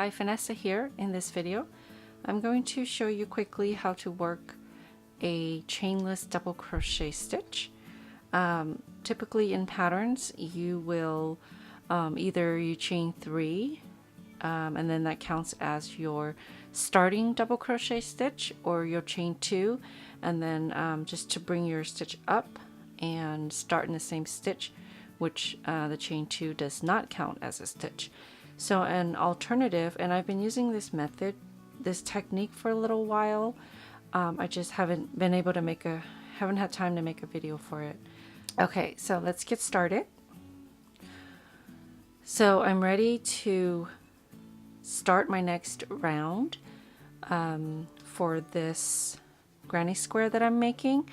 Hi, Vanessa here. In this video I'm going to show you quickly how to work a chainless double crochet stitch. Typically in patterns you will either you chain 3 and then that counts as your starting double crochet stitch, or you'll chain 2 and then just to bring your stitch up and start in the same stitch, which the chain 2 does not count as a stitch. So an alternative, and I've been using this method, this technique for a little while, I just haven't been able to haven't had time to make a video for it. Okay, so let's get started. So I'm ready to start my next round for this granny square that I'm making,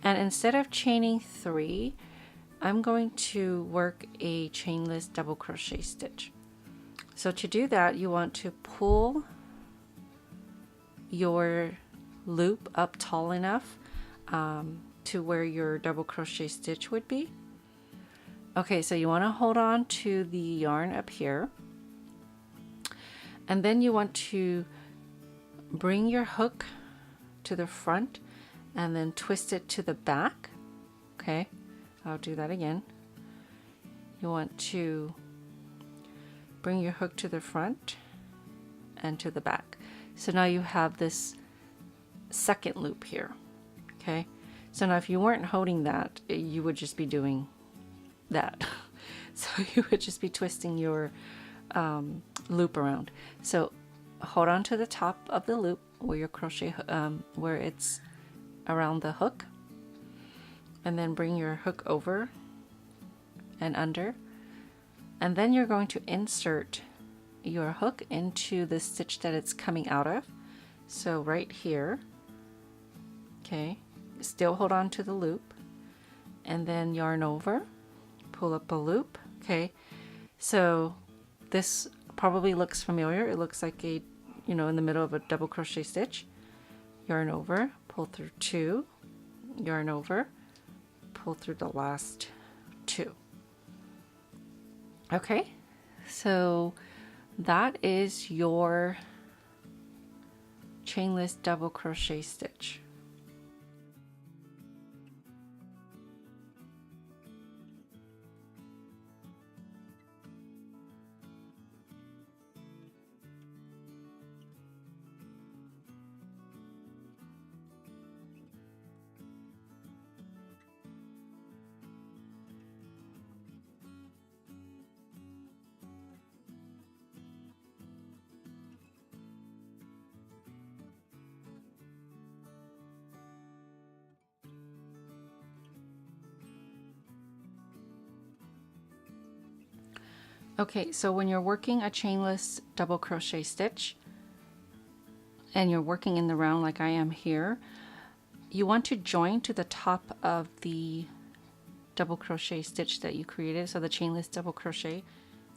and instead of chaining 3, I'm going to work a chainless double crochet stitch. So to do that, you want to pull your loop up tall enough to where your double crochet stitch would be. Okay, so you want to hold on to the yarn up here, and then you want to bring your hook to the front and then twist it to the back. Okay, I'll do that again. You want to bring your hook to the front and to the back. So now you have this second loop here. Okay, so now if you weren't holding that, you would just be doing that. So you would just be twisting your loop around. So hold on to the top of the loop where your crochet where it's around the hook, and then bring your hook over and under, and then you're going to insert your hook into the stitch that it's coming out of. So right here, okay, still hold on to the loop, and then yarn over, pull up a loop. Okay, so this probably looks familiar. It looks like a, in the middle of a double crochet stitch. Yarn over, pull through 2, yarn over, pull through the last 2. Okay, so that is your chainless double crochet stitch. Okay, so when you're working a chainless double crochet stitch and you're working in the round like I am here, you want to join to the top of the double crochet stitch that you created, so the chainless double crochet,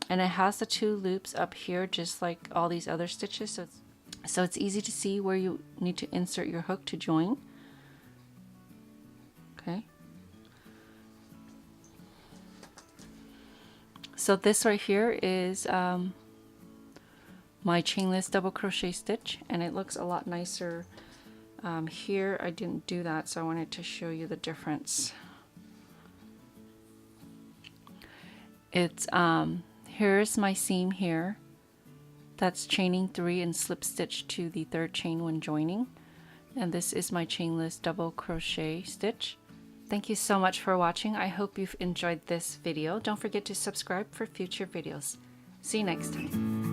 and it has the 2 loops up here just like all these other stitches, so it's easy to see where you need to insert your hook to join. Okay. So this right here is my chainless double crochet stitch, and it looks a lot nicer. Here I didn't do that, so I wanted to show you the difference. It's here's my seam here. That's chaining 3 and slip stitch to the 3rd chain when joining, and this is my chainless double crochet stitch. Thank you so much for watching. I hope you've enjoyed this video. Don't forget to subscribe for future videos. See you next time.